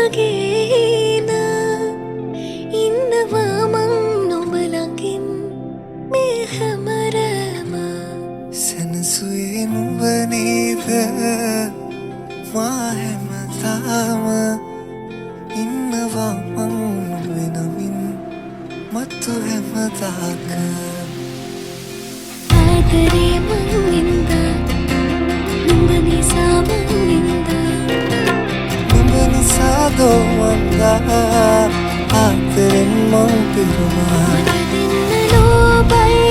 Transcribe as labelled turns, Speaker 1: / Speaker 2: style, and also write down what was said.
Speaker 1: වගේන ඉන්නවා මං නුඹ ළඟින් මේ හැමරම
Speaker 2: සැනසුවේ නුඹ නේද මා හැමදාම ඉන්නවා මං නුඹ නමින් මතු හැමදාක
Speaker 1: ආදරේ මං වින්දා නුඹ නිසා මං වින්දා
Speaker 2: නුඹ නිසා දෝ මන්දා ආදරෙන් මං පිරුණා
Speaker 1: මට දෙන්න ලෝභයි